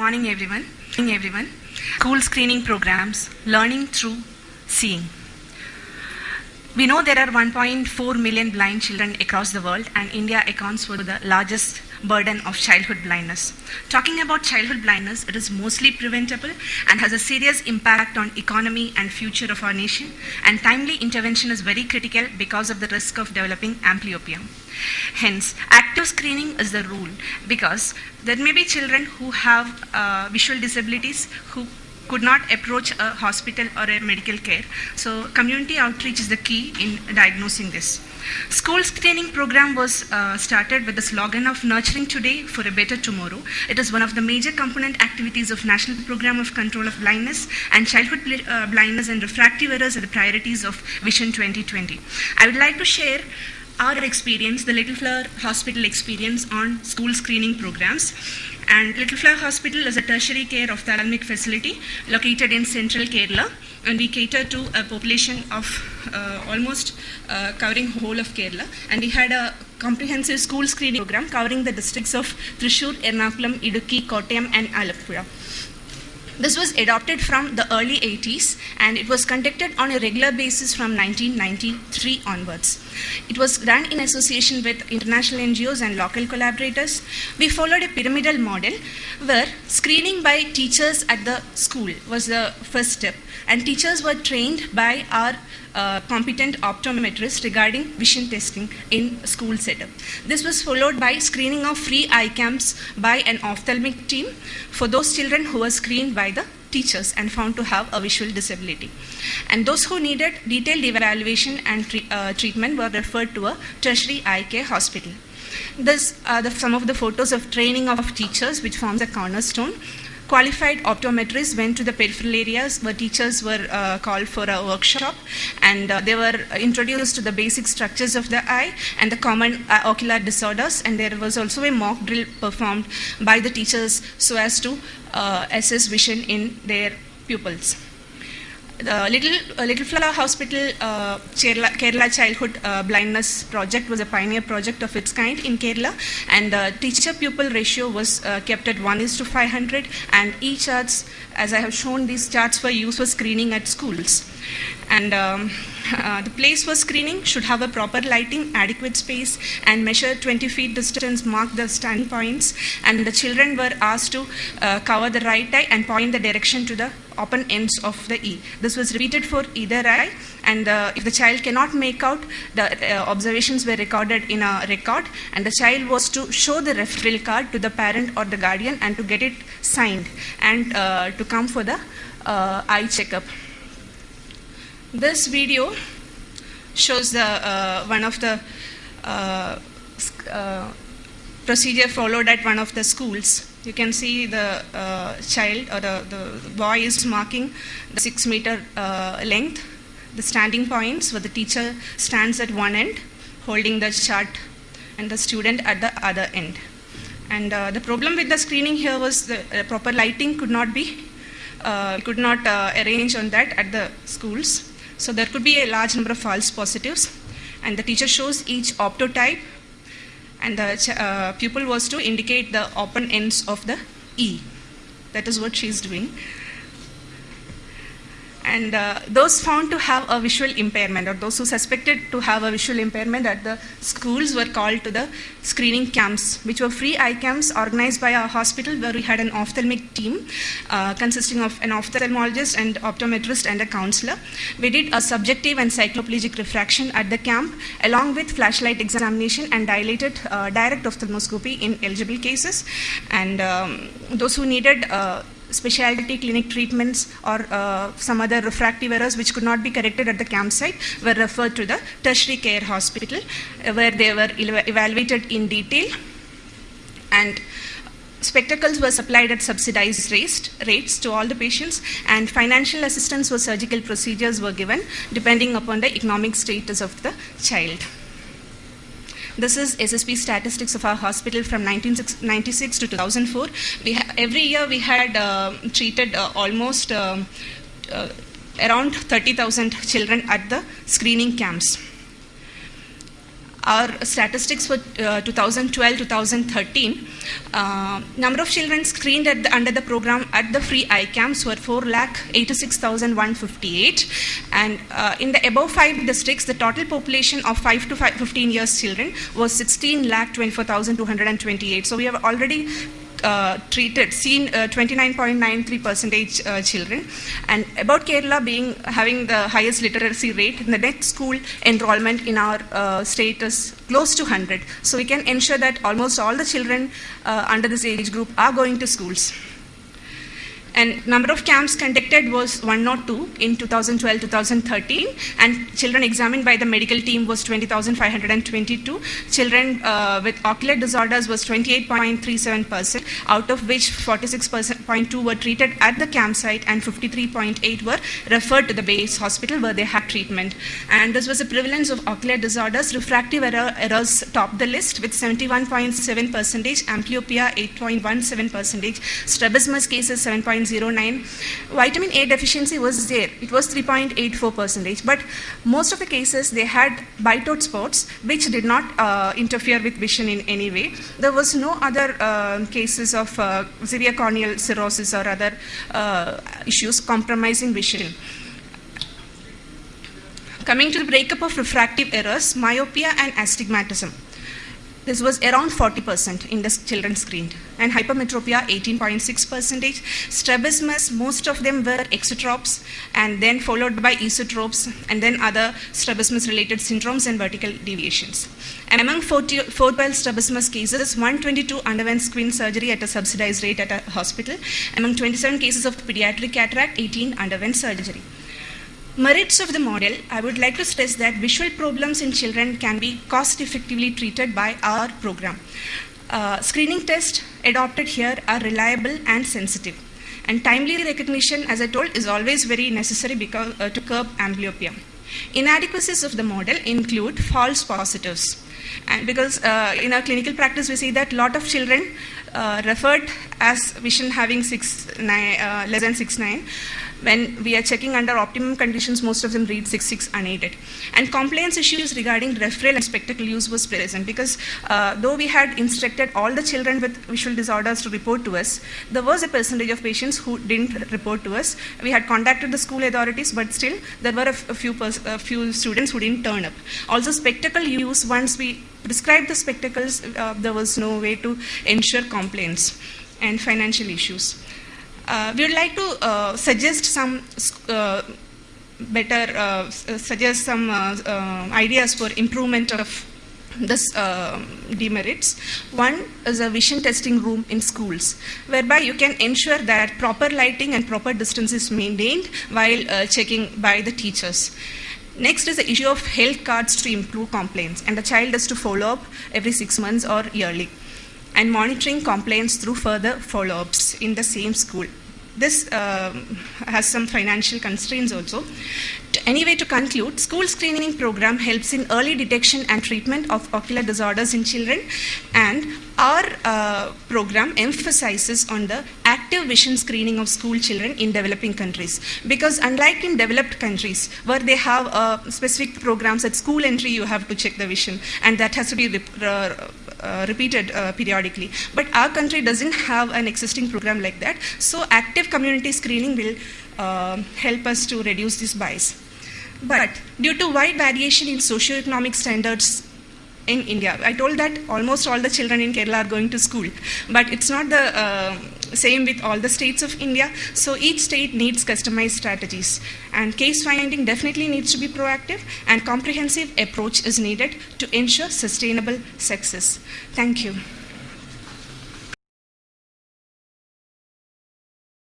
Morning everyone. School screening programs, learning through seeing. We know there are 1.4 million blind children across the world, and India accounts for the largest burden of childhood blindness. Talking about childhood blindness, it is mostly preventable and has a serious impact on economy and future of our nation, and timely intervention is very critical because of the risk of developing amblyopia. Hence, active screening is the rule, because there may be children who have visual disabilities who could not approach a hospital or a medical care. So community outreach is the key in diagnosing this. School screening program was started with the slogan of nurturing today for a better tomorrow. It is one of the major component activities of National Program of Control of Blindness, and childhood blindness and refractive errors are the priorities of Vision 2020. I would like to share our experience, the Little Flower Hospital experience on school screening programs. And Little Flower Hospital is a tertiary care ophthalmic facility located in central Kerala, and we cater to a population of almost covering whole of Kerala. And we had a comprehensive school screening program covering the districts of Thrissur, Ernakulam, Idukki, Kottayam and Alappuzha. This was adopted from the early 80s, and it was conducted on a regular basis from 1993 onwards. It was done in association with international NGOs and local collaborators. We followed a pyramidal model where screening by teachers at the school was the first step, and teachers were trained by our competent optometrist regarding vision testing in school setup. This was followed by screening of free eye camps by an ophthalmic team for those children who were screened by the teachers and found to have a visual disability. And those who needed detailed evaluation and treatment were referred to a tertiary eye care hospital. This are some of the photos of training of teachers, which forms a cornerstone. Qualified optometrists went to the peripheral areas where teachers were called for a workshop, and they were introduced to the basic structures of the eye and the common ocular disorders, and there was also a mock drill performed by the teachers so as to assess vision in their pupils. The Little Flower Hospital Kerala Childhood Blindness Project was a pioneer project of its kind in Kerala, and the teacher-pupil ratio was kept at 1:500, and e-charts, as I have shown, these charts were used for screening at schools. And the place for screening should have a proper lighting, adequate space, and measure 20 feet distance, mark the stand points, and the children were asked to cover the right eye and point the direction to the open ends of the E. This was repeated for either eye, and if the child cannot make out, the observations were recorded in a record, and the child was to show the referral card to the parent or the guardian and to get it signed, and to come for the eye checkup. This video shows the one of the procedure followed at one of the schools. You can see the child or the boy is marking the 6-meter length, the standing points where the teacher stands at one end holding the chart and the student at the other end. And the problem with the screening here was the proper lighting could not arrange on that at the schools. So there could be a large number of false positives, and the teacher shows each optotype, and the pupil was to indicate the open ends of the E. That is what she is doing. And those found to have a visual impairment, or those who suspected to have a visual impairment at the schools, were called to the screening camps, which were free eye camps organized by our hospital, where we had an ophthalmic team consisting of an ophthalmologist and optometrist and a counselor. We did a subjective and cycloplegic refraction at the camp, along with flashlight examination and dilated direct ophthalmoscopy in eligible cases. And those who needed specialty clinic treatments or some other refractive errors which could not be corrected at the campsite were referred to the tertiary care hospital, where they were evaluated in detail, and spectacles were supplied at subsidized rates to all the patients, and financial assistance for surgical procedures were given depending upon the economic status of the child. This is SSP statistics of our hospital from 1996 to 2004. Every year we had treated almost around 30,000 children at the screening camps. our statistics for 2012-2013, number of children screened under the program at the free eye camps were 4,86,158, and in the above 5 districts, the total population of 5 to 15 years children was 16,24,228. So we have already seen 29.93% children. And about Kerala having the highest literacy rate, the net school enrollment in our state is close to 100. So we can ensure that almost all the children under this age group are going to schools. And number of camps conducted was 102 in 2012-2013, and children examined by the medical team was 20,522. Children with ocular disorders was 28.37%, out of which 46.2 were treated at the campsite and 53.8 were referred to the base hospital where they had treatment. And this was a prevalence of ocular disorders. Refractive errors topped the list with 71.7%, amblyopia 8.17%, strabismus cases 7.09. Vitamin A deficiency was there. It was 3.84%. But most of the cases, they had bitote spots, which did not interfere with vision in any way. There was no other cases of severe corneal cirrhosis or other issues compromising vision. Coming to the breakup of refractive errors, myopia and astigmatism. This was around 40% in the children screened, and hypermetropia 18.6%. Strabismus, most of them were exotropes, and then followed by esotropes, and then other strabismus-related syndromes and vertical deviations. And among 412 strabismus cases, 122 underwent squint surgery at a subsidized rate at a hospital. Among 27 cases of pediatric cataract, 18 underwent surgery. Merits of the model, I would like to stress that visual problems in children can be cost-effectively treated by our program. Screening tests adopted here are reliable and sensitive. And timely recognition, as I told, is always very necessary because, to curb amblyopia. Inadequacies of the model include false positives. And because in our clinical practice, we see that a lot of children referred as vision having less than 6.9. When we are checking under optimum conditions, most of them read 6.6 unaided. And compliance issues regarding referral and spectacle use was present because though we had instructed all the children with visual disorders to report to us, there was a percentage of patients who didn't report to us. We had contacted the school authorities, but still there were a few students who didn't turn up. Also, spectacle use, once we prescribed the spectacles, there was no way to ensure compliance. And financial issues. We would like to suggest some ideas for improvement of this demerits. One is a vision testing room in schools, whereby you can ensure that proper lighting and proper distance is maintained while checking by the teachers. Next is the issue of health cards to improve compliance, and the child is to follow up every 6 months or yearly, and monitoring compliance through further follow-ups in the same school. This has some financial constraints also. Anyway, to conclude, school screening program helps in early detection and treatment of ocular disorders in children, and our program emphasizes on the active vision screening of school children in developing countries. Because unlike in developed countries, where they have specific programs at school entry, you have to check the vision, and that has to be repeated periodically. But our country doesn't have an existing program like that, so active community screening will help us to reduce this bias. But due to wide variation in socioeconomic standards in India, I told that almost all the children in Kerala are going to school, but it's not the same with all the states of India. So each state needs customized strategies, and case finding definitely needs to be proactive, and comprehensive approach is needed to ensure sustainable success. Thank you.